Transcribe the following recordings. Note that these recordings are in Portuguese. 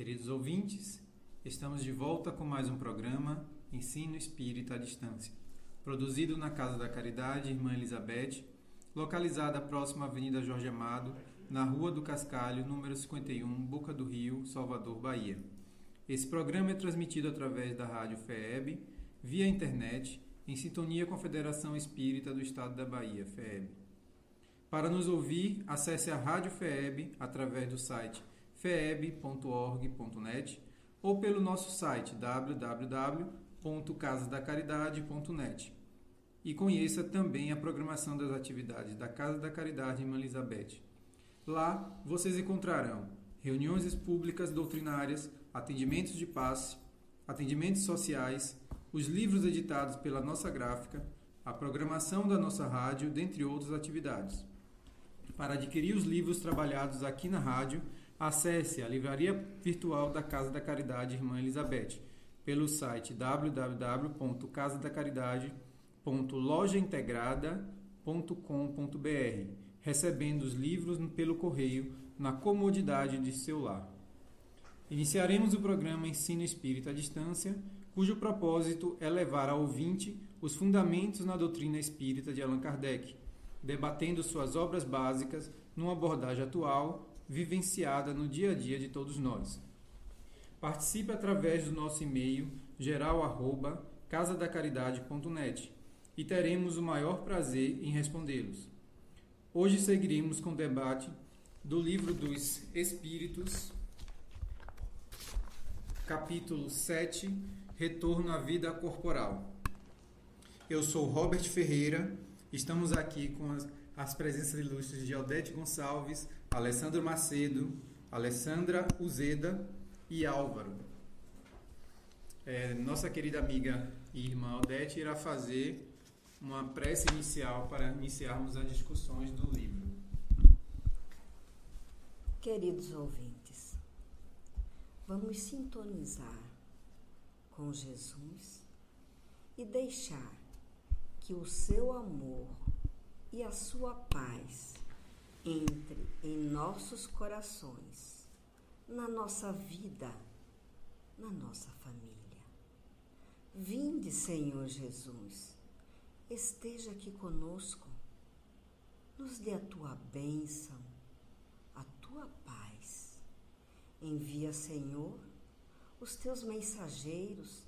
Queridos ouvintes, estamos de volta com mais um programa Ensino Espírita à Distância, produzido na Casa da Caridade Irmã Elizabeth, localizada próxima à Avenida Jorge Amado, na Rua do Cascalho, número 51, Boca do Rio, Salvador, Bahia. Esse programa é transmitido através da Rádio FEEB, via internet, em sintonia com a Federação Espírita do Estado da Bahia, FEEB. Para nos ouvir, acesse a Rádio FEEB através do site feeb.org.net ou pelo nosso site www.casadacaridade.net e conheça também a programação das atividades da Casa da Caridade Irmã Elizabeth. Lá vocês encontrarão reuniões públicas doutrinárias, atendimentos de passe, atendimentos sociais, os livros editados pela nossa gráfica, a programação da nossa rádio, dentre outras atividades. Para adquirir os livros trabalhados aqui na rádio, acesse a livraria virtual da Casa da Caridade Irmã Elizabeth pelo site www.casadacaridade.lojaintegrada.com.br, recebendo os livros pelo correio na comodidade de seu lar. Iniciaremos o programa Ensino Espírita à Distância, cujo propósito é levar ao ouvinte os fundamentos na doutrina espírita de Allan Kardec, debatendo suas obras básicas numa abordagem atual, vivenciada no dia a dia de todos nós. Participe através do nosso e-mail geral@casadacaridade.net e teremos o maior prazer em respondê-los. Hoje seguiremos com o debate do Livro dos Espíritos, capítulo 7, Retorno à Vida Corporal. Eu sou Robert Ferreira, estamos aqui com as presenças ilustres de Aldete Gonçalves, Alessandro Macedo, Alessandra Uzeda e Álvaro. Nossa querida amiga e irmã Aldete irá fazer uma prece inicial para iniciarmos as discussões do livro. Queridos ouvintes, vamos sintonizar com Jesus e deixar que o seu amor e a sua paz entre em nossos corações, na nossa vida, na nossa família. Vinde, Senhor Jesus, esteja aqui conosco, nos dê a tua bênção, a tua paz. Envia, Senhor, os teus mensageiros,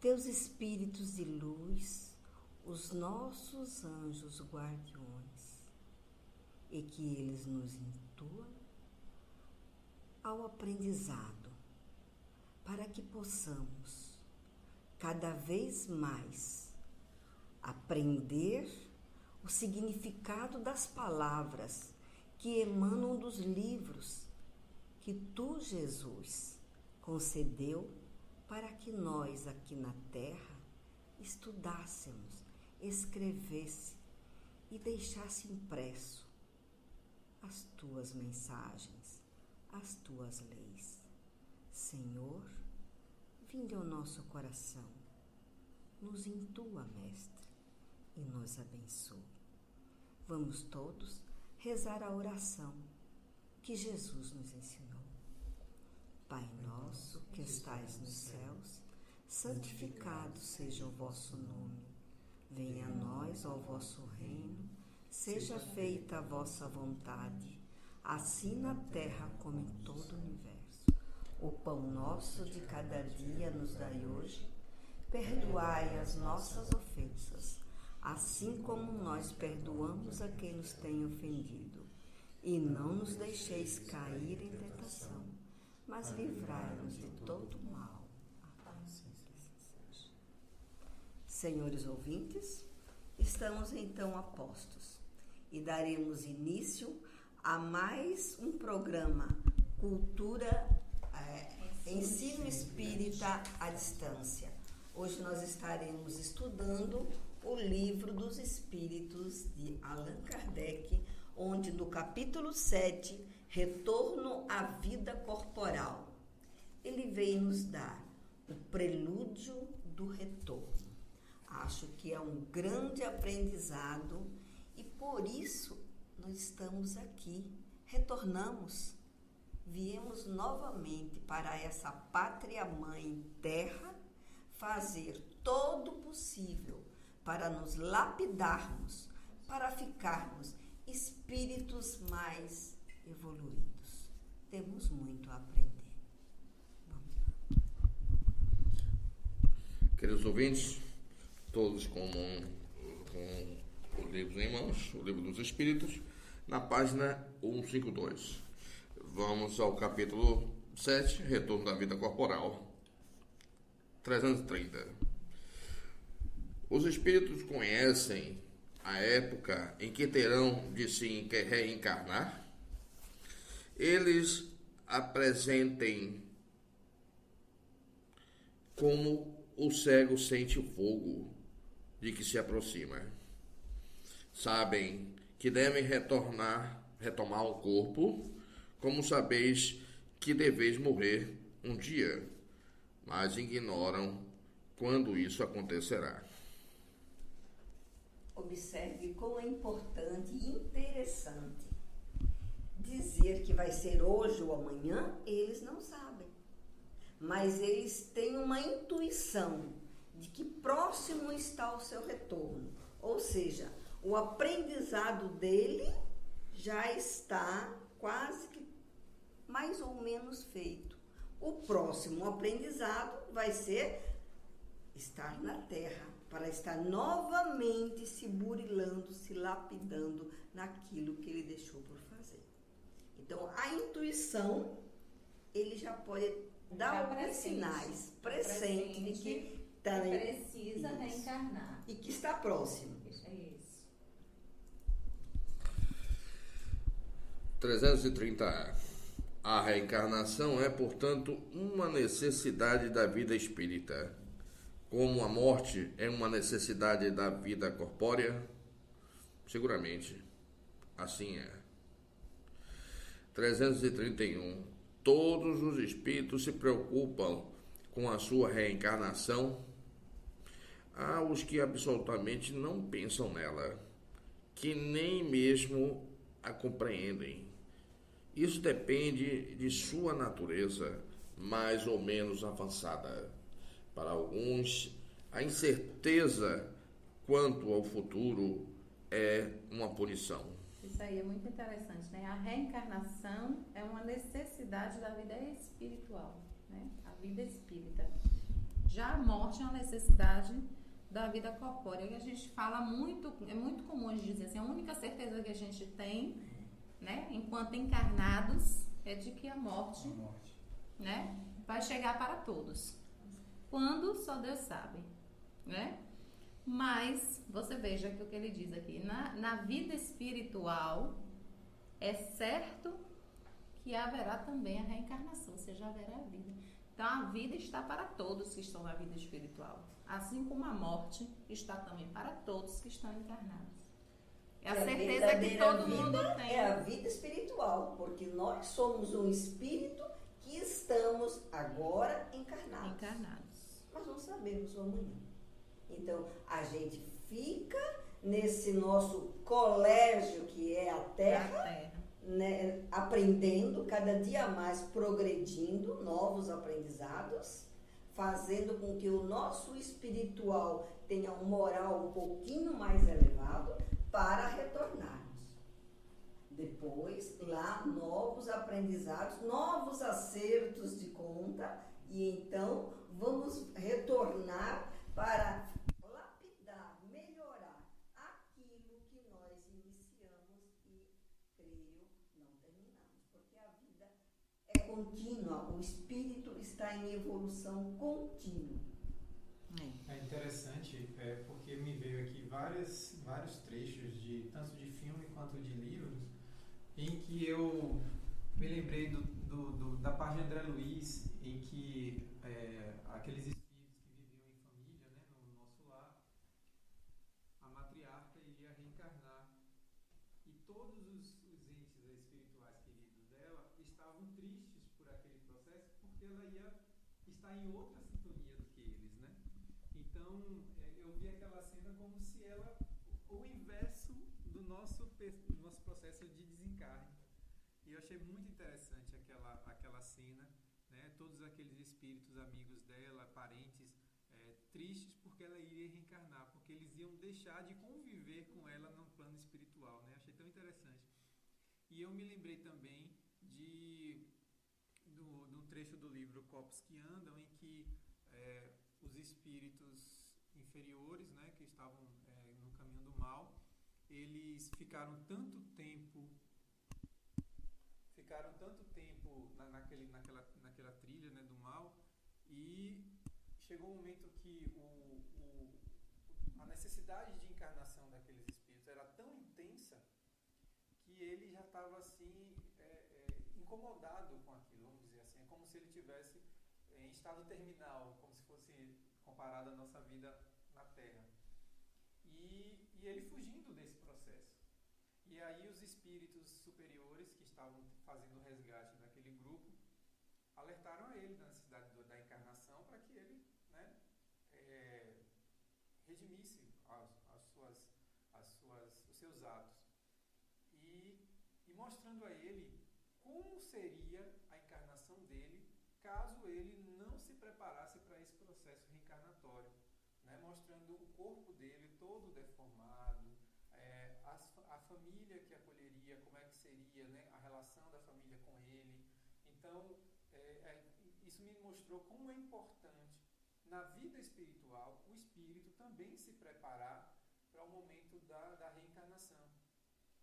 teus espíritos de luz, os nossos anjos guardiões, e que eles nos intuam ao aprendizado, para que possamos cada vez mais aprender o significado das palavras que emanam dos livros que tu, Jesus, concedeu para que nós aqui na Terra estudássemos, escrevesse e deixasse impresso as tuas mensagens, as tuas leis. Senhor, vinde ao nosso coração, nos intua, Mestre, e nos abençoe. Vamos todos rezar a oração que Jesus nos ensinou. Pai nosso que estais nos céus, santificado seja o vosso nome. Venha a nós o vosso reino, seja feita a vossa vontade, assim na terra como em todo o universo. O pão nosso de cada dia nos dai hoje, perdoai as nossas ofensas, assim como nós perdoamos a quem nos tem ofendido. E não nos deixeis cair em tentação, mas livrai-nos de todo o mal. Senhores ouvintes, estamos então a postos e daremos início a mais um programa Ensino Espírita à Distância. Hoje nós estaremos estudando o Livro dos Espíritos de Allan Kardec, onde no capítulo 7, Retorno à Vida Corporal, ele veio nos dar o prelúdio do retorno. Acho que é um grande aprendizado e por isso nós estamos aqui, retornamos, viemos novamente para essa pátria mãe terra fazer todo o possível para nos lapidarmos, para ficarmos espíritos mais evoluídos. Temos muito a aprender. Vamos lá. Queridos ouvintes, todos com os livros em mãos, o Livro dos Espíritos, na página 152. Vamos ao capítulo 7, Retorno da Vida Corporal, 330. Os espíritos conhecem a época em que terão de se reencarnar? Eles apresentem como o cego sente o fogo de que se aproxima. Sabem que devem retomar o corpo, como sabeis que deveis morrer um dia, mas ignoram quando isso acontecerá. Observe como é importante e interessante dizer que vai ser hoje ou amanhã, eles não sabem. Mas eles têm uma intuição de que próximo está o seu retorno. Ou seja, o aprendizado dele já está quase que mais ou menos feito. O próximo aprendizado vai ser estar na Terra, para estar novamente se burilando, se lapidando naquilo que ele deixou por fazer. Então, a intuição, ele já pode dar alguns sinais presente de que precisa reencarnar e que está próximo. É isso. 330. A reencarnação é, portanto, uma necessidade da vida espírita. Como a morte é uma necessidade da vida corpórea, seguramente assim é. 331. Todos os espíritos se preocupam com a sua reencarnação. Há os que absolutamente não pensam nela, que nem mesmo a compreendem. Isso depende de sua natureza mais ou menos avançada. Para alguns, a incerteza quanto ao futuro é uma punição. Isso aí é muito interessante, né? A reencarnação é uma necessidade da vida espiritual, né? A vida espírita. Já a morte é uma necessidade da vida corpórea. E a gente fala muito, é muito comum a gente dizer assim, a única certeza que a gente tem, né, enquanto encarnados, é de que a morte, né, vai chegar para todos. Quando, só Deus sabe, né? Mas, você veja que o que ele diz aqui, na vida espiritual, é certo que haverá também a reencarnação, ou seja, haverá a vida. Então, a vida está para todos que estão na vida espiritual, assim como a morte está também para todos que estão encarnados. É a certeza que todo mundo tem. É a vida espiritual, porque nós somos um espírito que estamos agora encarnados. Mas não sabemos o amanhã. Então, a gente fica nesse nosso colégio que é a Terra, né, aprendendo, cada dia mais progredindo, novos aprendizados, fazendo com que o nosso espiritual tenha um moral um pouquinho mais elevado para retornarmos. Depois, lá, novos aprendizados, novos acertos de conta, e então vamos retornar para lapidar, melhorar aquilo que nós iniciamos e, creio, não terminamos. Porque a vida é contínua, o espírito está em evolução contínua. É interessante, porque me veio aqui vários trechos, tanto de filme quanto de livros, em que eu me lembrei da parte de André Luiz, em que aqueles espíritos que viviam em família, né, no nosso lar, a matriarca iria reencarnar. E todos os entes espirituais queridos dela estavam tristes por aquele processo, porque ela ia estar em outra sintonia do que eles, né? Então, eu vi aquela cena como se ela, o inverso do nosso processo de desencarne. E eu achei muito interessante aquela cena, né? Todos aqueles espíritos amigos dela, parentes, tristes porque ela iria reencarnar, porque eles iam deixar de conviver com ela no plano espiritual, né? Achei tão interessante. E eu me lembrei também do trecho do livro Corpos que Andam, em que os espíritos inferiores, né, que estavam no caminho do mal, eles ficaram tanto tempo naquela trilha, né, do mal, e chegou um momento que a necessidade de encarnação daqueles espíritos era tão intensa que ele já estava assim incomodado com aquilo, vamos dizer assim, é como se ele tivesse em estado terminal, como se fosse comparado à nossa vida na Terra. E ele fugindo desse processo. E aí os espíritos superiores que estavam fazendo o resgate daquele grupo alertaram a ele da necessidade da encarnação para que ele, né, redimisse os seus atos. E mostrando a ele como seria a encarnação dele caso ele não se preparasse para esse processo reencarnatório, né? Mostrando o corpo dele todo deformado, a família que acolheria, como é que seria, né, a relação da família com ele. Então, isso me mostrou como é importante na vida espiritual o espírito também se preparar para o momento da reencarnação.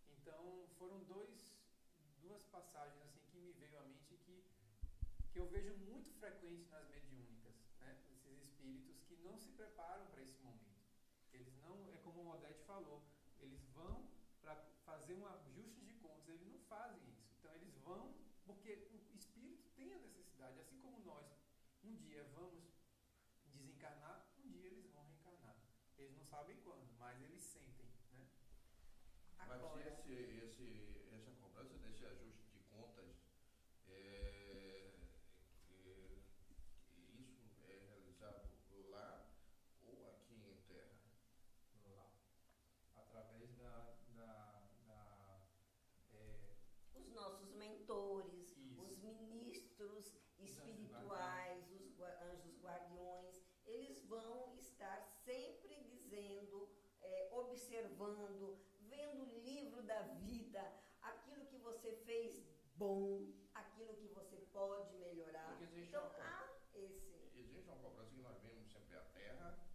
Então, foram duas passagens assim que me veio à mente que eu vejo muito frequente nas mediúnicas, né? Esses espíritos que não se preparam para esse momento. Eles não, é como o Odete falou, eles vão para fazer um ajuste de contas, eles não fazem isso. Então eles vão porque o espírito tem a necessidade, assim como nós, um dia vamos desencarnar, um dia eles vão reencarnar. Eles não sabem quando, mas eles sentem, né? Mas essa cobrança desse ajuste de contas, isso é realizado lá ou aqui em terra? Lá. Através os nossos mentores, Isso. os ministros espirituais, os anjos guardiões, eles vão estar sempre dizendo, observando, vendo o livro da vida, aquilo que você fez bom, aquilo que você pode melhorar. Então, existe uma cobrança que nós vemos sempre à Terra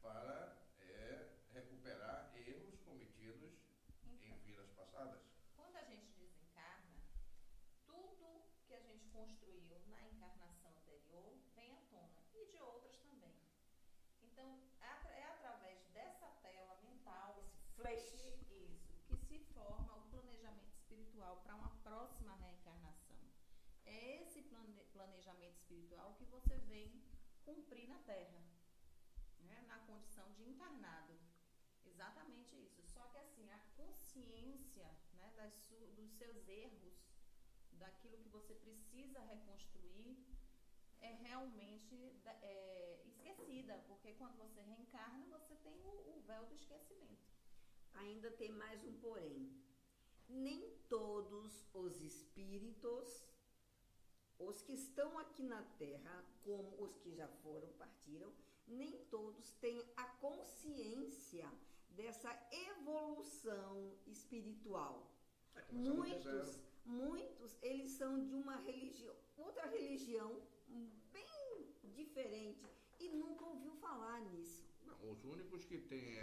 para recuperar erros cometidos em vidas passadas. Quando a gente desencarna, tudo que a gente construiu na encarnação anterior vem à tona, e de outras também. Então, é através dessa tela mental, esse flash, que se forma o planejamento espiritual para uma próxima reencarnação. É esse planejamento espiritual que você vem cumprir na Terra, né, na condição de encarnado. Exatamente isso. Só que assim, a consciência, né, dos seus erros, daquilo que você precisa reconstruir, é realmente esquecida, porque quando você reencarna, você tem o véu do esquecimento. Ainda tem mais um porém. Nem todos os espíritos, os que estão aqui na Terra, como os que já partiram, nem todos têm a consciência dessa evolução espiritual. Muitos, eles são de uma religião, outra religião bem diferente e nunca ouviu falar nisso. Não, os únicos que têm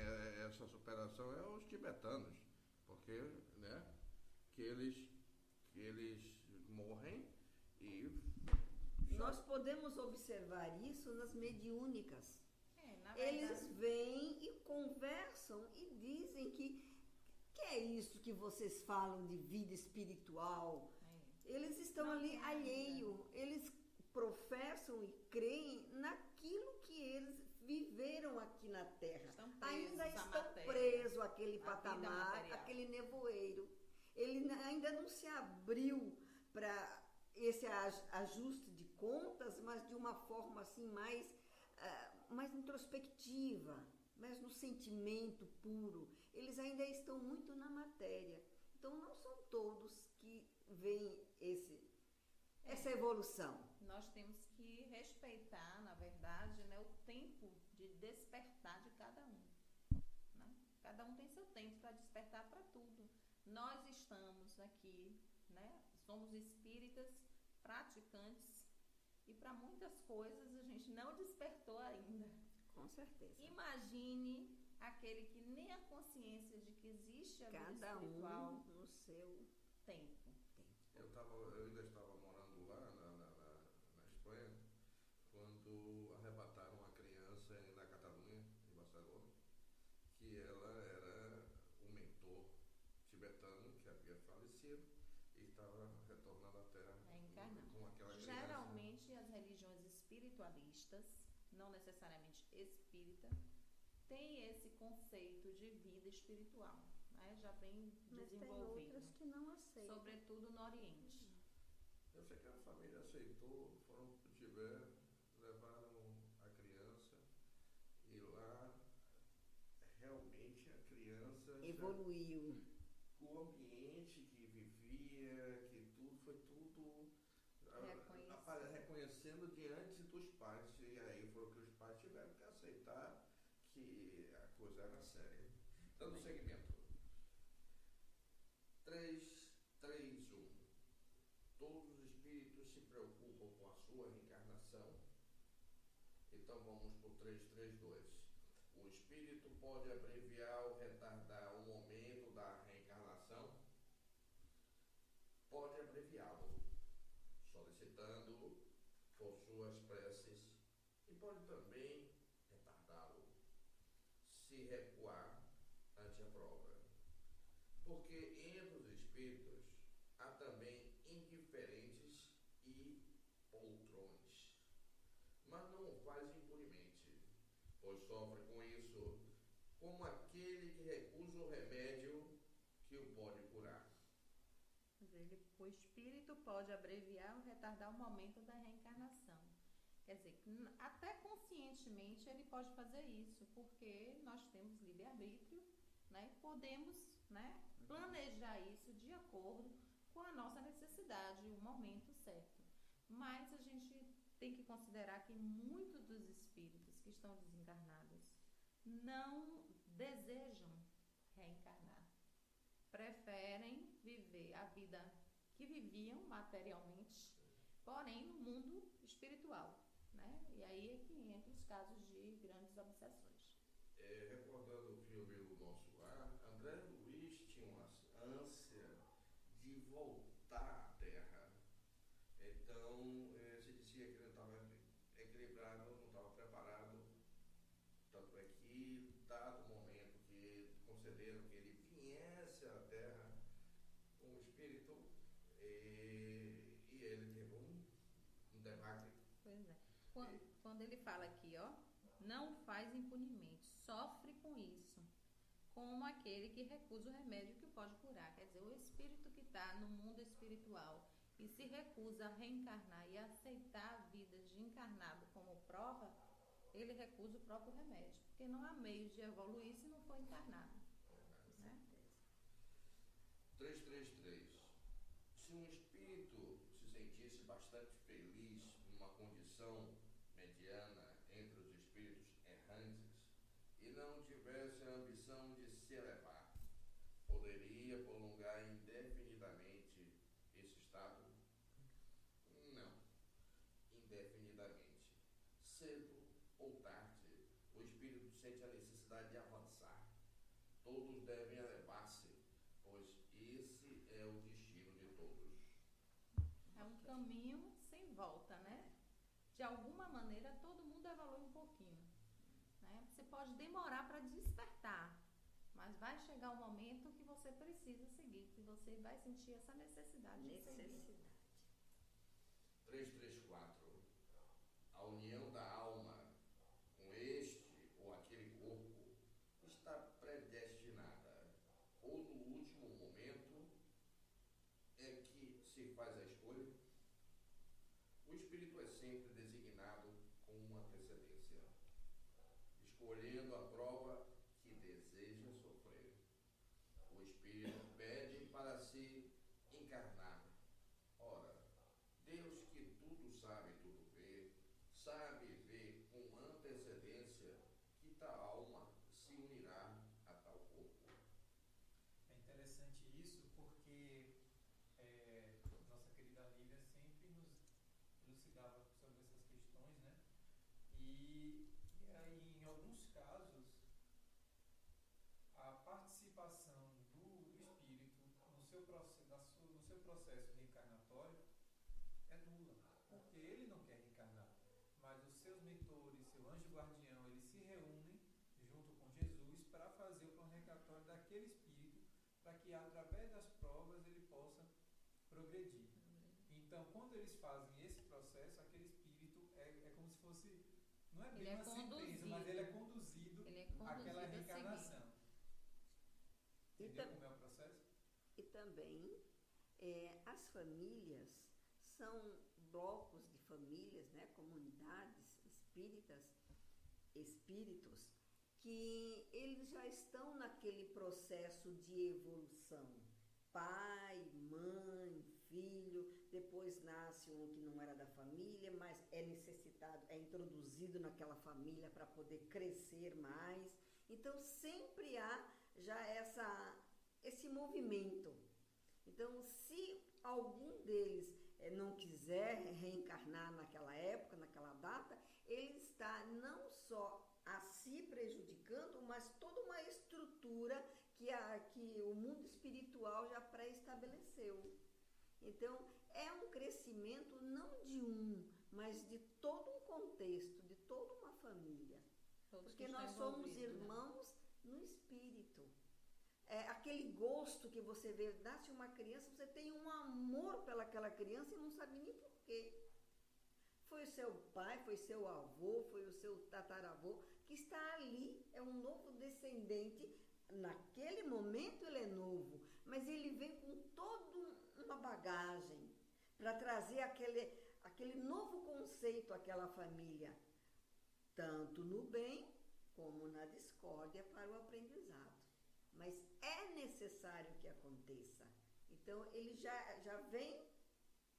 essa superação é os tibetanos, porque, né, que eles morrem e... Nós podemos observar isso nas mediúnicas. Na verdade, eles vêm e conversam e dizem que é isso que vocês falam de vida espiritual. Eles estão ali alheio, eles professam e creem naquilo que eles viveram aqui na Terra. Ainda estão presos àquele patamar, àquele nevoeiro. Ele ainda não se abriu para esse ajuste de contas, mas de uma forma assim mais introspectiva, mas no sentimento puro. Eles ainda estão muito na matéria. Então não são todos que vem essa evolução? Nós temos que respeitar, na verdade, né, o tempo de despertar de cada um. Né? Cada um tem seu tempo para despertar para tudo. Nós estamos aqui, né, somos espíritas praticantes e para muitas coisas a gente não despertou ainda. Com certeza. Imagine aquele que nem a consciência de que existe a vida espiritual no seu tempo. Eu ainda estava morando lá na Espanha, quando arrebataram uma criança na Catalunha, em Barcelona, que ela era o mentor tibetano que havia falecido e estava retornando à Terra com aquela criança. Geralmente as religiões espiritualistas, não necessariamente espírita, têm esse conceito de vida espiritual, né? Já bem desenvolvido. Tem outras que não aceitam. Sobretudo no Oriente. Eu sei que a família aceitou, foram para o Tibete, levaram a criança e lá realmente a criança evoluiu. O ambiente que vivia, que tudo, foi tudo reconhecendo diante dos pais. E aí foram que os pais tiveram que aceitar que a coisa era séria. Então, no segmento 331, todos os espíritos se preocupam com a sua reencarnação. Então, vamos para o 332. O espírito pode abreviar ou retardar o momento da reencarnação? Pode abreviá-lo, solicitando por suas preces, e pode também retardá-lo, se recuar ante a prova. Porque entre os espíritos há também indiferentes e poltrões, mas não o faz impunemente, pois sofre com isso como aquele que recusa o remédio que o pode curar. O espírito pode abreviar ou retardar o momento da reencarnação. Quer dizer, até conscientemente ele pode fazer isso, porque nós temos livre-arbítrio, né? Podemos, né, planejar isso de acordo com a nossa necessidade, o momento certo. Mas a gente tem que considerar que muitos dos espíritos que estão desencarnados não desejam reencarnar. Preferem viver a vida que viviam materialmente, porém no mundo espiritual, né? E aí é que entra os casos de grandes obsessões. Recordando o filme O Nosso Lar, André Luiz tinha uma ânsia de voltar à Terra. Então, se dizia que ele não estava equilibrado, não estava preparado. Tanto é que, dado o momento que concederam que ele viesse à Terra como espírito, e ele teve um debacle. Pois é. Quando ele fala aqui, ó, não faz impunemente, sofre com isso, como aquele que recusa o remédio que o pode curar. Quer dizer, o espírito que está no mundo espiritual e se recusa a reencarnar e a aceitar a vida de encarnado como prova, ele recusa o próprio remédio, porque não há meio de evoluir se não for encarnado. Né? 333. Se um espírito se sentisse bastante feliz numa condição mediana entre os espíritos errantes e não tivesse a ambição de se elevar, poderia prolongar indefinidamente esse estado? Não, indefinidamente. Cedo ou tarde, o espírito sente a necessidade de avançar. Todos devem elevar-se, pois esse é o destino de todos. É um caminho sem volta, né? De alguma maneira, todo mundo evolui um pouquinho. Né? Você pode demorar para despertar, mas vai chegar um momento que você precisa seguir, que você vai sentir essa necessidade de seguir. 334. A união da alma com este ou aquele corpo está predestinada, ou no último momento é que se faz a escolha? O espírito é sempre designado com uma antecedência, escolhendo a prova que deseja sofrer. O espírito pede para se encarnar sabe tudo ver, sabe ver com antecedência que tal alma se unirá a tal corpo. É interessante isso porque nossa querida Lívia sempre nos elucidava sobre essas questões, né? E aí, em alguns casos, a participação do espírito no seu processo reencarnatório é nula, porque ele não quer reencarnar, mas os seus mentores, seu anjo guardião, eles se reúnem junto com Jesus para fazer o plano reencarnatório daquele espírito, para que através das provas ele possa progredir. Então, quando eles fazem esse processo, aquele espírito é como se fosse, não é bem uma sentença, mas ele é conduzido àquela reencarnação. Entendeu como é o processo? E também as famílias são blocos de famílias, né, comunidades espíritas, espíritos, que eles já estão naquele processo de evolução. Pai, mãe, filho, depois nasce um que não era da família, mas é necessitado, é introduzido naquela família para poder crescer mais. Então sempre há já esse movimento. Então, se algum deles não quiser reencarnar naquela época, naquela data, ele está não só a si prejudicando, mas toda uma estrutura que o mundo espiritual já pré-estabeleceu. Então, é um crescimento não de mas de todo um contexto, de toda uma família. Porque nós somos irmãos no espírito. Aquele gosto que você vê, nasce uma criança, você tem um amor pelaquela criança e não sabe nem por quê. Foi o seu pai, foi seu avô, foi o seu tataravô que está ali, é um novo descendente. Naquele momento ele é novo, mas ele vem com toda uma bagagem para trazer aquele novo conceito àquela família, tanto no bem como na discórdia para o aprendizado. Mas é necessário que aconteça. Então ele já vem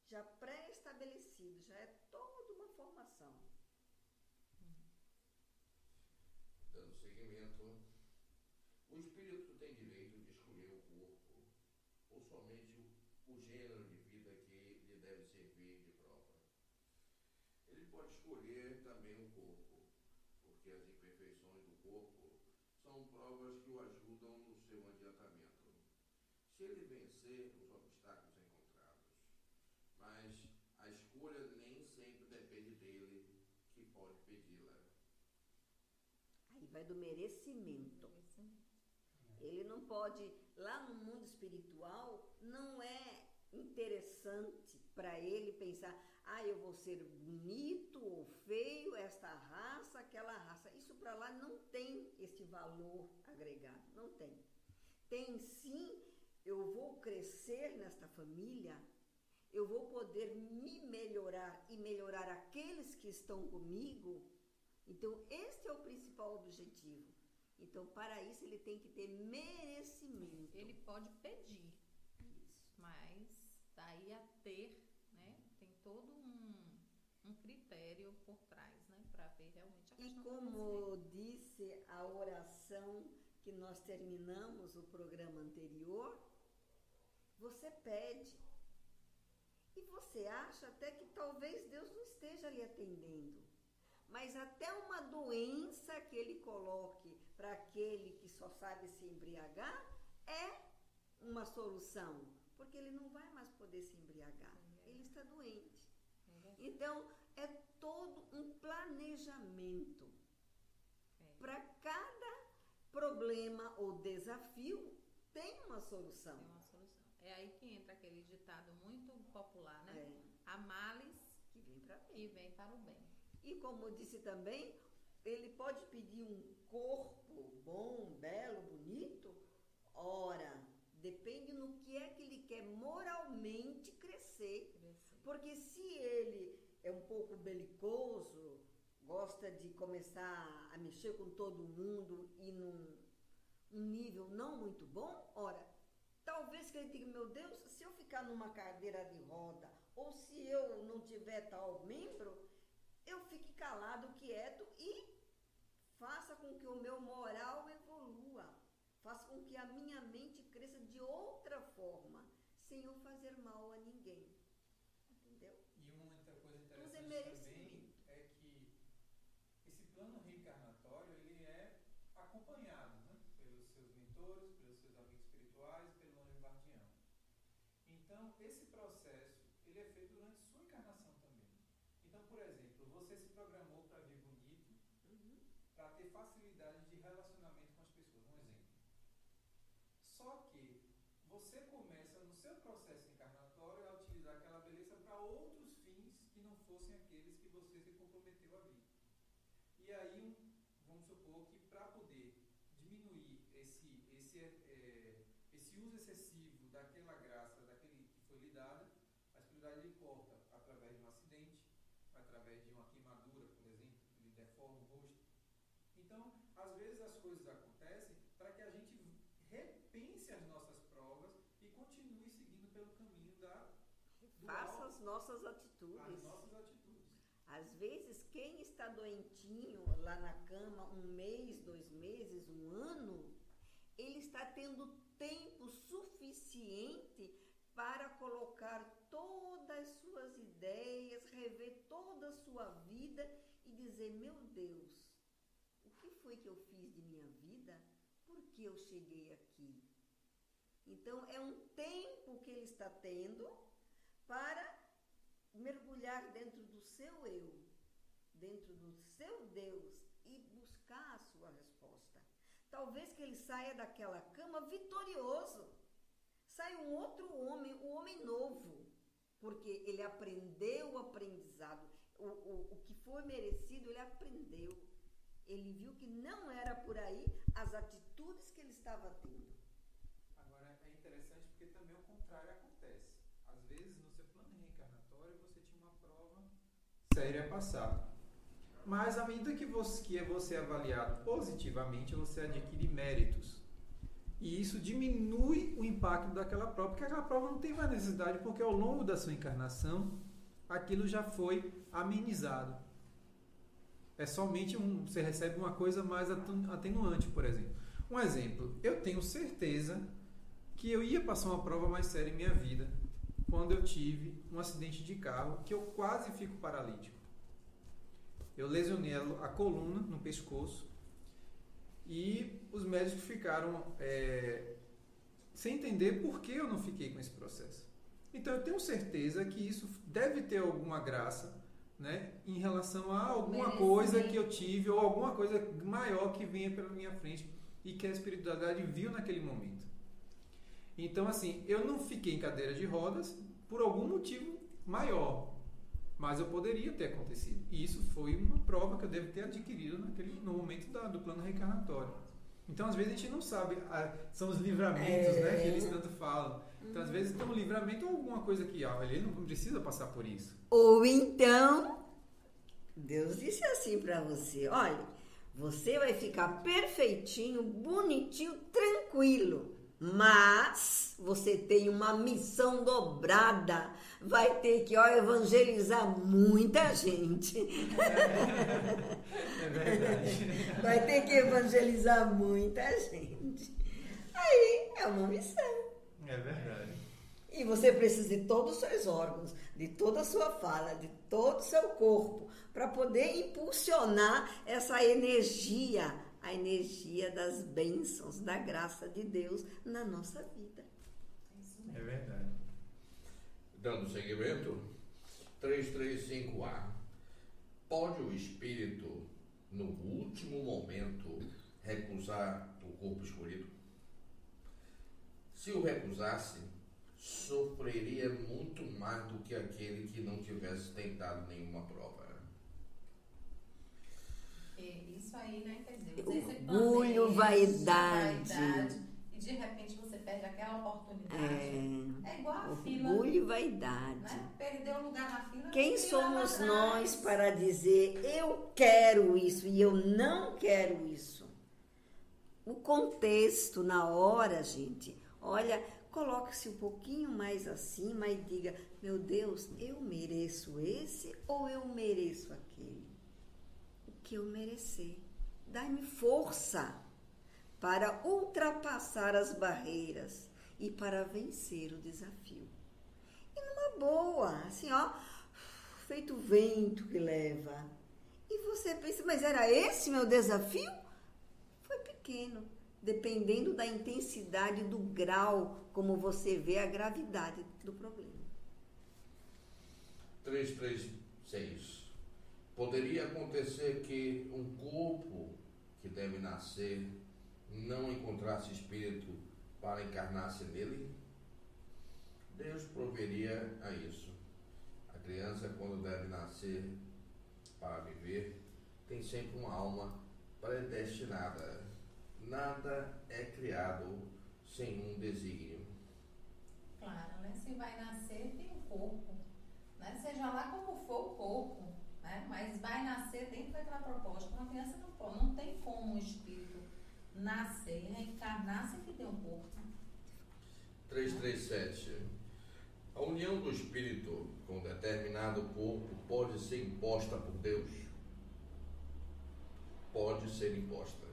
já pré-estabelecido, já é toda uma formação. Dando seguimento, o espírito tem direito de escolher o corpo, ou somente o gênero de vida que lhe deve servir de prova. Ele pode escolher também o corpo, porque as imperfeições do corpo são provas que o ajudam no seu adiantamento, se ele vencer os obstáculos encontrados. Mas a escolha nem sempre depende dele, que pode pedi-la. Aí vai do merecimento. Ele não pode, lá no mundo espiritual, não é interessante para ele pensar, eu vou ser bonito ou feio, esta raça, aquela raça. Isso para lá não tem esse valor agregado, não tem. Tem sim, eu vou crescer nesta família, eu vou poder me melhorar e melhorar aqueles que estão comigo. Então, esse é o principal objetivo. Então, para isso, ele tem que ter merecimento. Ele pode pedir, Isso. mas daí a ter, né, tem todo um critério por trás, né, para ver realmente a questão. E como disse a oração que nós terminamos o programa anterior, você pede. E você acha até que talvez Deus não esteja lhe atendendo. Mas até uma doença que ele coloque para aquele que só sabe se embriagar é uma solução, porque ele não vai mais poder se embriagar, ele está doente. Então, é todo um planejamento. Para cada problema ou desafio, tem uma solução. Tem uma solução. É aí que entra aquele ditado muito popular, né? Há males que vem para bem. E vem para o bem. E como disse também, ele pode pedir um corpo bom, belo, bonito. Ora, depende no que é que ele quer moralmente crescer. Porque se ele é um pouco belicoso, gosta de começar a mexer com todo mundo e num nível não muito bom, ora, talvez que ele diga, meu Deus, se eu ficar numa cadeira de roda ou se eu não tiver tal membro, eu fique calado, quieto e faça com que o meu moral evolua, faça com que a minha mente cresça de outra forma, sem eu fazer mal a ninguém. Entendeu? E uma outra coisa Tudo é interessante também merecimento. é que esse plano reencarnatório, ele é acompanhado, né, pelos seus mentores, pelos seus amigos espirituais, pelo anjo guardião. Então, esse processo, ele é feito durante sua encarnação também. Então, por exemplo, você se programou para vir bonito, para ter facilidade de relacionamento com as pessoas. Um exemplo. Só que você começa no seu processo encarnatório a utilizar aquela beleza para outros fins que não fossem aqueles que você se comprometeu a vir. E aí, vamos supor que para poder diminuir esse uso excessivo daquela graça, daquele que foi lhe dada, a espiritualidade lhe corta através de um acidente, através de uma queimadura, por exemplo, que lhe deforma o rosto. Então, às vezes as coisas acontecem para que a gente repense as nossas provas e continue seguindo pelo caminho Faça as nossas atitudes. As nossas atitudes. Às vezes, quem está doentinho lá na cama 1 mês, 2 meses, 1 ano, ele está tendo tempo suficiente para colocar todas as suas ideias, rever toda a sua vida e dizer, meu Deus, o que foi que eu fiz de minha vida? Por que eu cheguei aqui? Então, é um tempo que ele está tendo para mergulhar dentro do seu eu, dentro do seu Deus e buscar a sua resposta. Talvez que ele saia daquela cama vitorioso, saia um outro homem, um homem novo, porque ele aprendeu o aprendizado, o que foi merecido ele aprendeu. Ele viu que não era por aí as atitudes que ele estava tendo. Agora, é interessante porque também o contrário acontece. Às vezes, no seu plano reencarnatório, você tinha uma prova séria a passar. Mas, à medida que você é avaliado positivamente, você adquire méritos. E isso diminui o impacto daquela prova, porque aquela prova não tem mais necessidade, porque ao longo da sua encarnação, aquilo já foi amenizado. É somente você recebe uma coisa mais atenuante, por exemplo. Um exemplo, eu tenho certeza que eu ia passar uma prova mais séria em minha vida quando eu tive um acidente de carro que eu quase fico paralítico. Eu lesionei a coluna no pescoço e os médicos ficaram sem entender por que eu não fiquei com esse processo. Então eu tenho certeza que isso deve ter alguma graça, né, em relação a alguma coisa que eu tive ou alguma coisa maior que venha pela minha frente e que a espiritualidade viu naquele momento. Então, assim, eu não fiquei em cadeira de rodas por algum motivo maior, mas eu poderia ter acontecido. E isso foi uma prova que eu devo ter adquirido no momento do plano reencarnatório. Então, às vezes, a gente não sabe, são os livramentos, né, que eles tanto falam. Então, às vezes, tem um livramento ou alguma coisa que ele não precisa passar por isso. Ou então, Deus disse assim para você, olha, você vai ficar perfeitinho, bonitinho, tranquilo, mas você tem uma missão dobrada, vai ter que evangelizar muita gente. É verdade. Vai ter que evangelizar muita gente. Aí é uma missão. É verdade. E você precisa de todos os seus órgãos, de toda a sua fala, de todo o seu corpo, para poder impulsionar essa energia, a energia das bênçãos, da graça de Deus na nossa vida. É verdade. Dando seguimento, 335A. Pode o espírito, no último momento, recusar o corpo escolhido? Se o recusasse, sofreria muito mais do que aquele que não tivesse tentado nenhuma prova. Isso aí, né? Quer dizer, você Orgulho, vaidade. E de repente você perde aquela oportunidade. É igual a fila. Orgulho e vaidade. Né? Perdeu o lugar na fila. Quem somos nós para dizer eu quero isso e eu não quero isso? O contexto na hora, gente. Olha, coloque-se um pouquinho mais acima e diga: meu Deus, eu mereço esse ou eu mereço aquele? O que eu merecer. Dai-me força para ultrapassar as barreiras e para vencer o desafio. E numa boa, assim, ó, feito o vento que leva. E você pensa: mas era esse meu desafio? Foi pequeno, dependendo da intensidade, do grau, como você vê a gravidade do problema. 336. Poderia acontecer que um corpo que deve nascer não encontrasse espírito para encarnar-se nele? Deus proveria a isso. A criança, quando deve nascer para viver, tem sempre uma alma predestinada. Nada é criado sem um desígnio. Claro, né? Se vai nascer, tem um corpo, né? Seja lá como for o corpo, né? Mas vai nascer dentro daquela proposta. Uma criança não tem como um espírito nascer e reencarnar sem que ter um corpo. 337. A união do espírito com determinado corpo pode ser imposta por Deus? Pode ser imposta.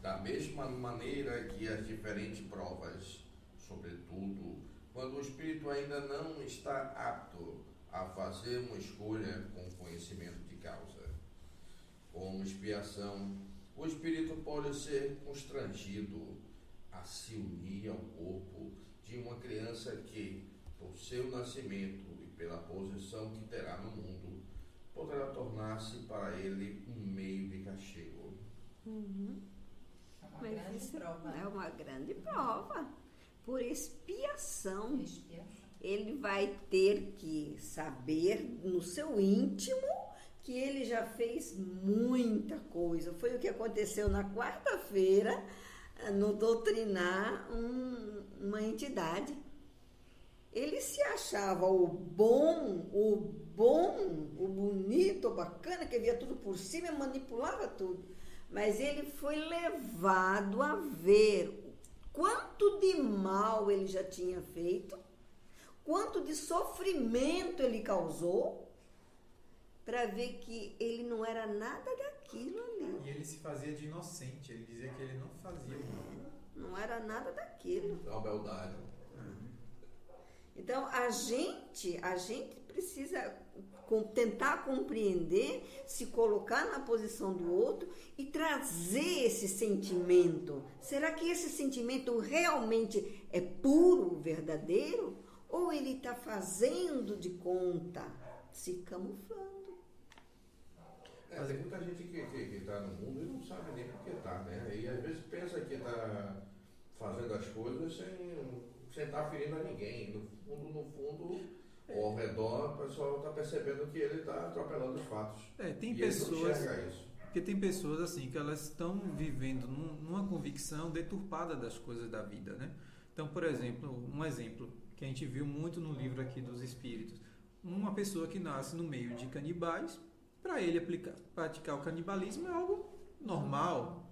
Da mesma maneira que as diferentes provas, sobretudo quando o espírito ainda não está apto a fazer uma escolha com conhecimento de causa. Como expiação, o espírito pode ser constrangido a se unir ao corpo de uma criança que, por seu nascimento e pela posição que terá no mundo, poderá tornar-se para ele um meio de castigo. É uma grande prova. É uma grande prova. Por expiação. Ele vai ter que saber no seu íntimo que ele já fez muita coisa. Foi o que aconteceu na quarta-feira, no doutrinar uma entidade. Ele se achava o bom, o bonito, o bacana, que via tudo por cima e manipulava tudo. Mas ele foi levado a ver quanto de mal ele já tinha feito, quanto de sofrimento ele causou, para ver que ele não era nada daquilo ali. E ele se fazia de inocente, ele dizia que ele não fazia mal. Não era nada daquilo. É uma beldade. Então, a gente precisa tentar compreender, se colocar na posição do outro e trazer esse sentimento. Será que esse sentimento realmente é puro, verdadeiro? Ou ele está fazendo de conta, se camuflando? Tem muita gente que está no mundo e não sabe nem por que está, né? E às vezes pensa que está fazendo as coisas sem estar ferindo a ninguém. No fundo, ao redor, o pessoal está percebendo que ele está atropelando os fatos. Tem e pessoas. ele não enxerga isso. Porque tem pessoas assim que elas estão vivendo numa convicção deturpada das coisas da vida, né? Então, por exemplo, um exemplo que a gente viu muito no livro aqui dos Espíritos. Uma pessoa que nasce no meio de canibais, para ele praticar o canibalismo é algo normal,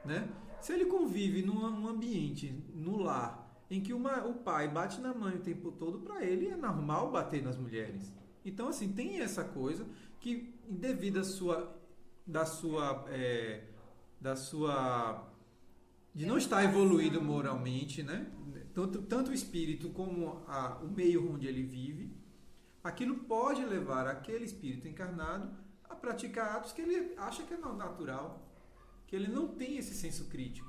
né? Se ele convive num ambiente, no lar, em que o pai bate na mãe o tempo todo, para ele é normal bater nas mulheres. Então, assim, tem essa coisa que, devido de não estar evoluído moralmente, né? Tanto o espírito como o meio onde ele vive, aquilo pode levar aquele espírito encarnado a praticar atos que ele acha que é natural, que ele não tem esse senso crítico.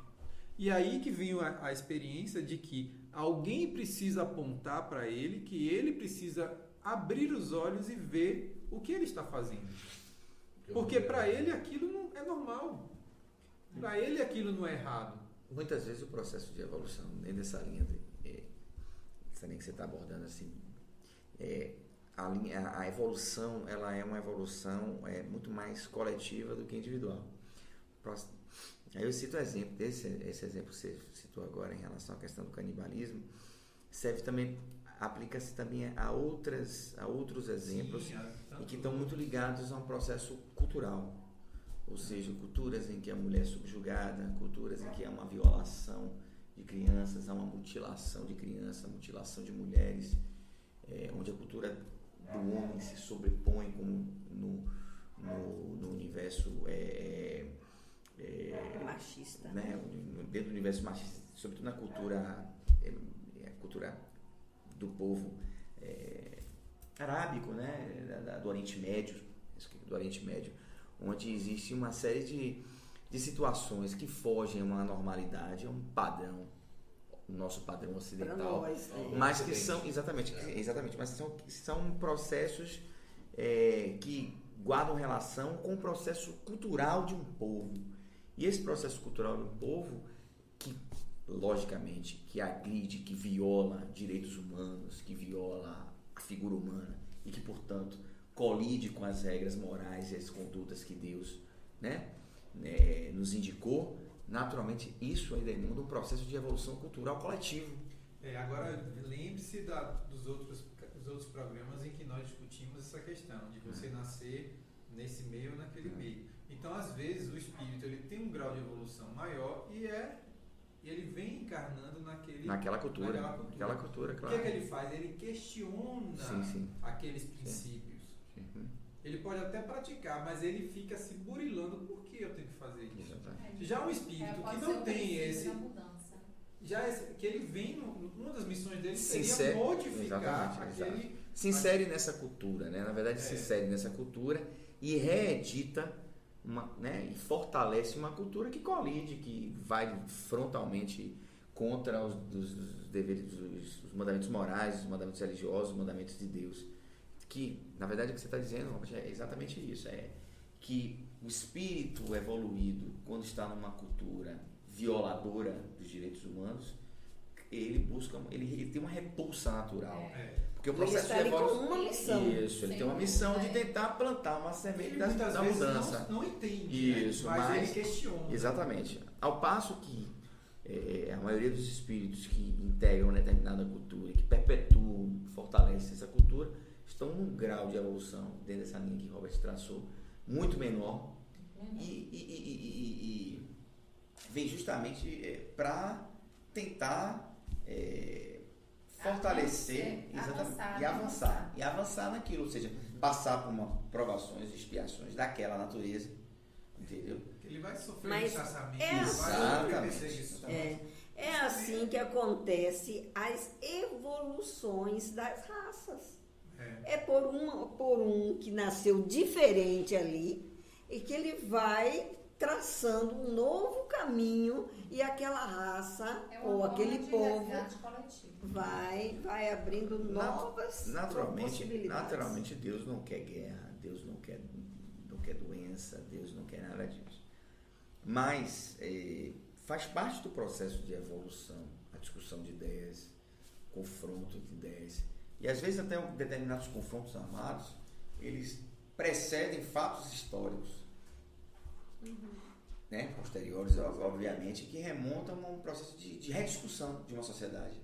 E aí que vem a experiência de que alguém precisa apontar para ele, que ele precisa abrir os olhos e ver o que ele está fazendo. Porque para ele aquilo não é normal. Para ele aquilo não é errado. Muitas vezes o processo de evolução, dentro dessa linha essa linha que você está abordando, assim, a evolução, ela é uma evolução muito mais coletiva do que individual. Aí eu cito o exemplo, esse exemplo que você citou agora em relação à questão do canibalismo, aplica-se também a outros exemplos. Sim, e que estão muito ligados a um processo cultural, ou seja, culturas em que a mulher é subjugada, culturas em que há uma violação de crianças, há uma mutilação de crianças, mutilação de mulheres, onde a cultura do homem se sobrepõe no universo machista, né? Dentro do universo machista, sobretudo na cultura, cultura do povo arábico, né? Do Oriente Médio, onde existe uma série de situações que fogem a uma normalidade, a um padrão, o nosso padrão ocidental, mas que são exatamente, mas são processos que guardam relação com o processo cultural de um povo. E esse processo cultural de um povo, que logicamente que agride, que viola direitos humanos, que viola a figura humana e que, portanto, colide com as regras morais e as condutas que Deus, nos indicou, naturalmente isso aí demanda um processo de evolução cultural coletivo. Agora, lembre-se dos outros programas em que nós discutimos essa questão de você nascer nesse meio ou naquele meio. Então, às vezes, o espírito ele tem um grau de evolução maior e ele vem encarnando naquela cultura. Claro. O que ele faz? Ele questiona aqueles princípios. Ele pode até praticar, mas ele fica se burilando. Por que eu tenho que fazer isso? Já um espírito que não tem esse... que ele vem, uma das missões dele seria modificar aquele... Se insere nessa cultura, né? Na verdade, se insere nessa cultura e reedita e fortalece uma cultura que colide, que vai frontalmente contra os deveres, os mandamentos morais, os mandamentos religiosos, os mandamentos de Deus. Que, na verdade, o que você está dizendo, Robert, é exatamente isso. É que o espírito evoluído, quando está numa cultura violadora dos direitos humanos, ele tem uma repulsa natural. Porque o processo ele de evolução... com uma missão. Isso, ele tem uma missão de tentar plantar uma semente da mudança. Não entende, isso, mas ele questiona. Exatamente. Ao passo que a maioria dos espíritos que integram determinada cultura, que perpetuam, fortalecem essa cultura, estão num grau de evolução, dentro dessa linha que Robert traçou, muito menor. E vem justamente para tentar fortalecer e avançar naquilo, ou seja, passar por provações e expiações daquela natureza, entendeu? Ele vai sofrer Mas rechaçamento, vai sofrer perseguição. É assim que acontece as evoluções das raças. É por um que nasceu diferente ali e que ele vai traçando um novo caminho e aquela raça ou aquele povo vai abrindo novas possibilidades. Naturalmente Deus não quer guerra, Deus não quer doença, Deus não quer nada disso. Mas faz parte do processo de evolução, a discussão de ideias, confronto de ideias. E às vezes até determinados confrontos armados, eles precedem fatos históricos, posteriores, obviamente, que remontam a um processo de rediscussão de uma sociedade.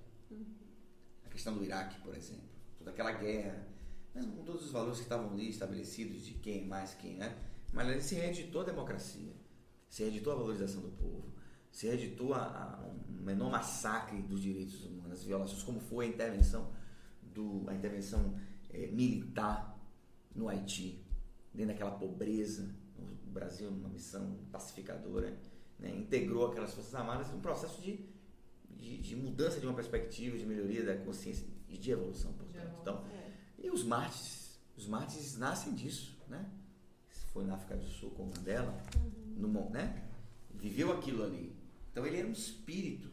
A questão do Iraque, por exemplo, toda aquela guerra, com todos os valores que estavam ali estabelecidos de quem é mais quem, mas ali se reeditou a democracia, se reeditou a valorização do povo, se reeditou um menor massacre dos direitos humanos, violações, como foi a intervenção militar no Haiti, dentro daquela pobreza. O Brasil, numa missão pacificadora, integrou aquelas forças armadas num processo de mudança de uma perspectiva, de melhoria da consciência e de evolução, portanto. Então, e os mártires nascem disso, Foi na África do Sul com Mandela, viveu aquilo ali. Então ele era um espírito,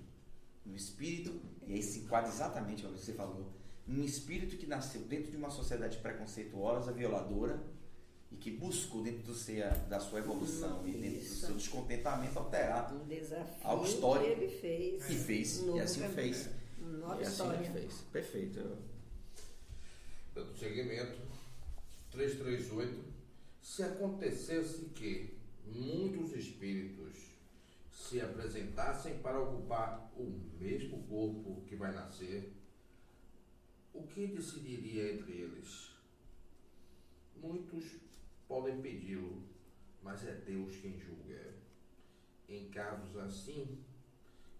e aí se enquadra exatamente o que você falou, um espírito que nasceu dentro de uma sociedade preconceituosa, violadora, e que buscou dentro da sua evolução e dentro do seu descontentamento alterar um desafio algo histórico. Que ele fez. E fez, e assim fez. Nova e história. assim fez. Perfeito. Dando seguimento, 338. Se acontecesse que muitos espíritos se apresentassem para ocupar o mesmo corpo que vai nascer, o que decidiria entre eles? Muitos podem pedi-lo, mas é Deus quem julga. Em casos assim,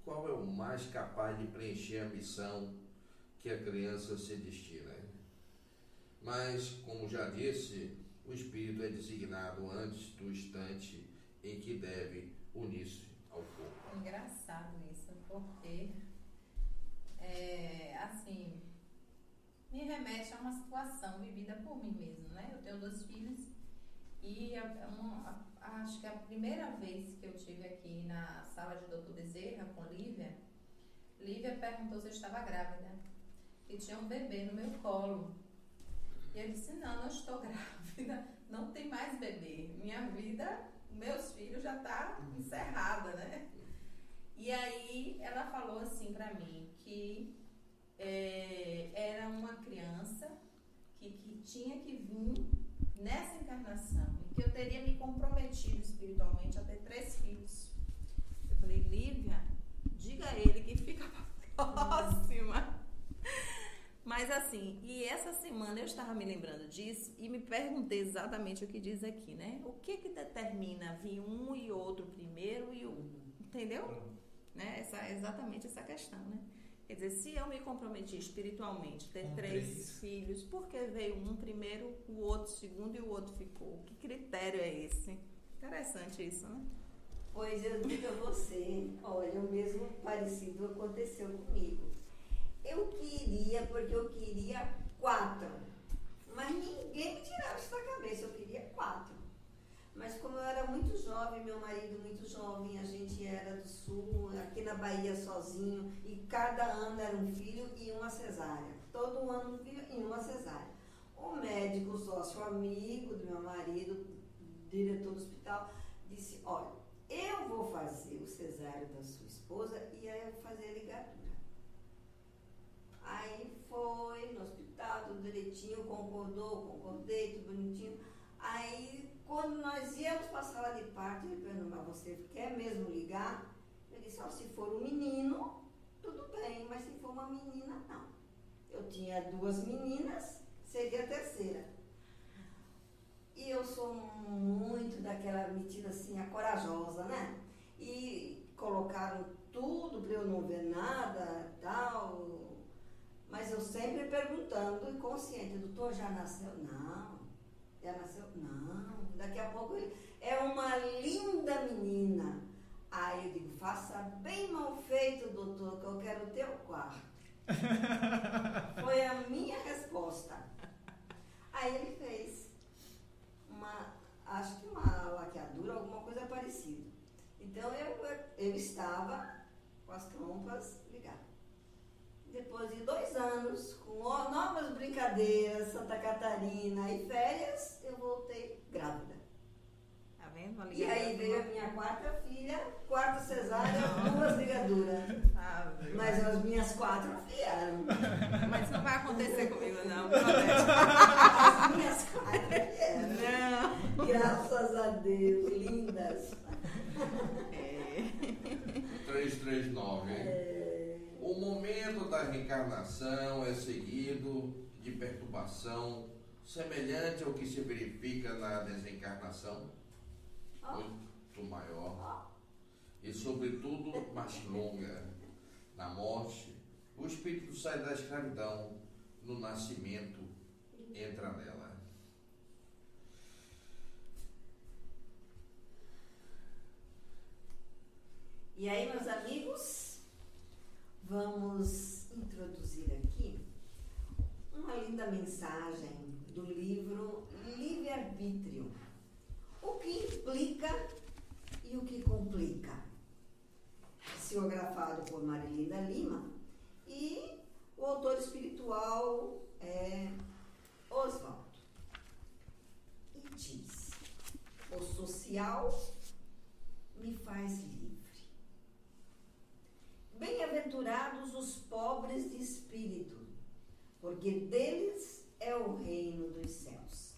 qual é o mais capaz de preencher a missão que a criança se destina? Mas, como já disse, o espírito é designado antes do instante em que deve unir-se ao corpo. Engraçado isso, porque assim, me remete a uma situação vivida por mim mesma, né? Eu tenho 2 filhos e acho que a primeira vez que eu estive aqui na sala de Dr. Bezerra com Lívia perguntou se eu estava grávida e tinha um bebê no meu colo. E eu disse, não estou grávida, não tem mais bebê. Minha vida, meus filhos já tá encerrada, né? E aí ela falou assim pra mim que era uma criança que tinha que vir nessa encarnação e que eu teria me comprometido espiritualmente a ter 3 filhos. Eu falei, Lívia, diga a ele que fica próxima. Mas assim, e essa semana eu estava me lembrando disso e me perguntei exatamente o que diz aqui, né? O que determina vir um e outro primeiro e o... Entendeu? Né? Exatamente essa questão, né? Quer dizer, se eu me comprometi espiritualmente ter 3 filhos, por que veio um primeiro, o outro segundo e o outro ficou? Que critério é esse? Interessante isso, né? Pois eu digo a você, olha, o mesmo parecido aconteceu comigo. Porque eu queria 4. Mas ninguém me tirava isso da cabeça, eu queria 4. Mas como eu era muito jovem, meu marido muito jovem, a gente era do sul, aqui na Bahia sozinho, e cada ano era um filho e uma cesárea. Todo ano um filho e uma cesárea. O médico, sócio amigo do meu marido, diretor do hospital, disse, olha, eu vou fazer o cesárea da sua esposa e aí eu vou fazer a ligadura. Aí foi no hospital, tudo direitinho, concordei, tudo bonitinho. Aí, quando nós íamos para a sala de parto, ele perguntou, mas você quer mesmo ligar? Eu disse, se for um menino, tudo bem, mas se for uma menina, não. Eu tinha 2 meninas, seria a terceira. E eu sou muito daquela metida assim, a corajosa, né? E colocaram tudo para eu não ver nada, tal. Mas eu sempre perguntando e consciente, doutor, já nasceu? Não. Já nasceu? Não. Daqui a pouco ele, é uma linda menina. Aí eu digo, faça bem mal feito, doutor, que eu quero ter o 4. Foi a minha resposta. Aí ele fez acho que uma laqueadura, alguma coisa parecida. Então eu estava com as trompas ligadas. Depois de 2 anos, com novas brincadeiras, Santa Catarina e férias, eu voltei grávida. Tá vendo? E aí veio a minha 4ª filha, 4ª cesárea, 2 ligaduras. Mas as minhas 4 vieram. Mas não vai acontecer comigo, não. As minhas 4 vieram. Não. Graças a Deus, lindas. 339. O momento da reencarnação é seguido de perturbação semelhante ao que se verifica na desencarnação, muito maior e, sobretudo, mais longa. Na morte, o espírito sai da escravidão, no nascimento entra nela. E aí, meus amigos, vamos introduzir aqui uma linda mensagem do livro Livre-Arbítrio. O que implica e o que complica. Psicografado por Marilinda Lima e o autor espiritual é Oswaldo. E diz, o social me faz livre. Bem-aventurados os pobres de espírito, porque deles é o reino dos céus.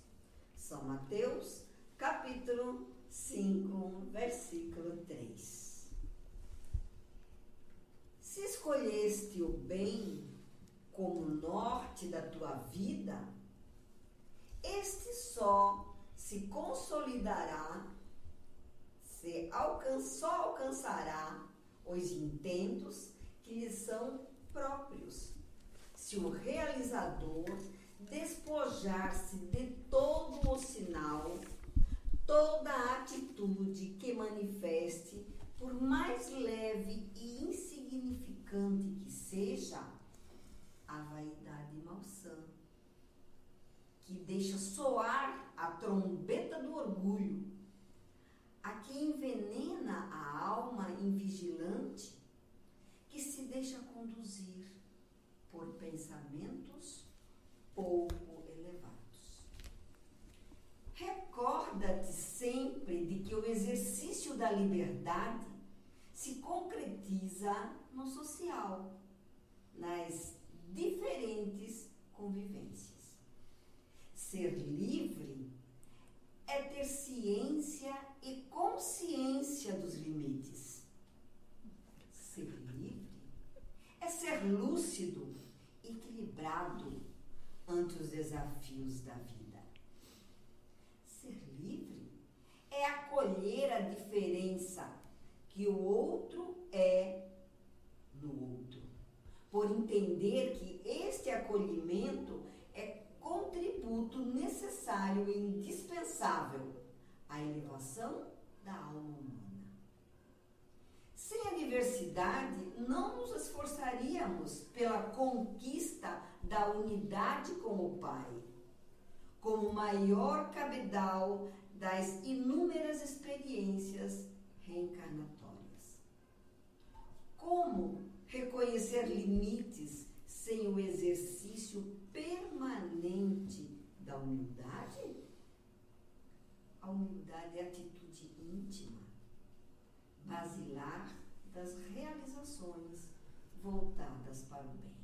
São Mateus, capítulo 5, versículo 3. Se escolheste o bem como norte da tua vida, este só se consolidará, só alcançará os intentos que lhes são próprios. Se o realizador despojar-se de todo o sinal, toda atitude que manifeste, por mais leve e insignificante que seja, a vaidade malsã, que deixa soar a trombeta do orgulho, a que envenena a alma invigilante, que se deixa conduzir por pensamentos pouco elevados. Recorda-te sempre de que o exercício da liberdade se concretiza no social, nas diferentes convivências. Ser livre é ter ciência e consciência dos limites. Ser livre é ser lúcido, equilibrado ante os desafios da vida. Ser livre é acolher a diferença que o outro é no outro, por entender que este acolhimento é contributo necessário e indispensável à elevação da alma humana. Sem a diversidade, não nos esforçaríamos pela conquista da unidade com o Pai, como maior cabedal das inúmeras experiências reencarnatórias. Como reconhecer limites sem o exercício permanente da humildade? A humildade é atitude íntima, basilar das realizações voltadas para o bem.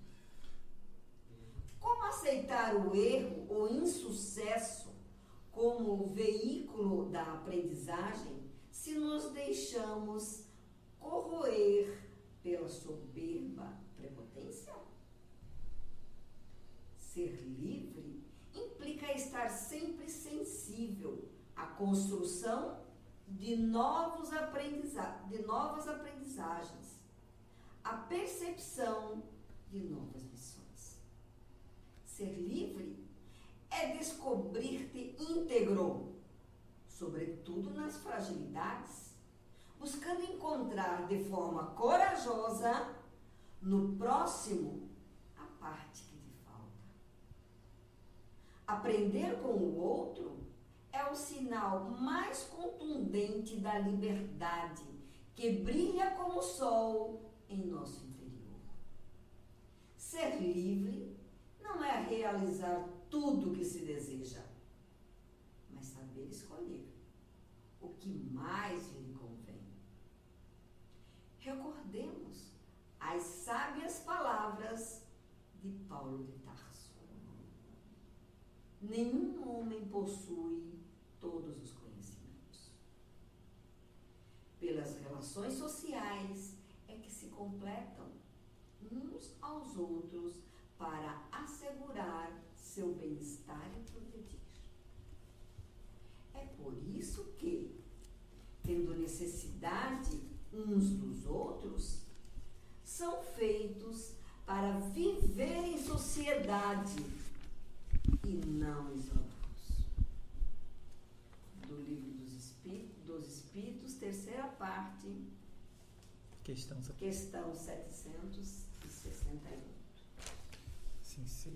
Como aceitar o erro ou insucesso como veículo da aprendizagem se nos deixamos corroer pela soberba prepotência? Ser livre implica estar sempre sensível à construção de novas aprendizagens, à percepção de novas lições. Ser livre é descobrir-te íntegro, sobretudo nas fragilidades, buscando encontrar de forma corajosa no próximo a parte que te falta. Aprender com o outro é o sinal mais contundente da liberdade que brilha como o sol em nosso interior. Ser livre não é realizar tudo o que se deseja, mas saber escolher o que mais lhe convém. Recordemos as sábias palavras de Paulo de Tarso. Nenhum homem possui todos os conhecimentos. Pelas relações sociais é que se completam uns aos outros para assegurar seu bem-estar e progredir. É por isso que, tendo necessidade uns dos outros, são feitos para viver em sociedade e não isolados. Do Livro dos Espíritos, terceira parte, questão 761. Sim, sim.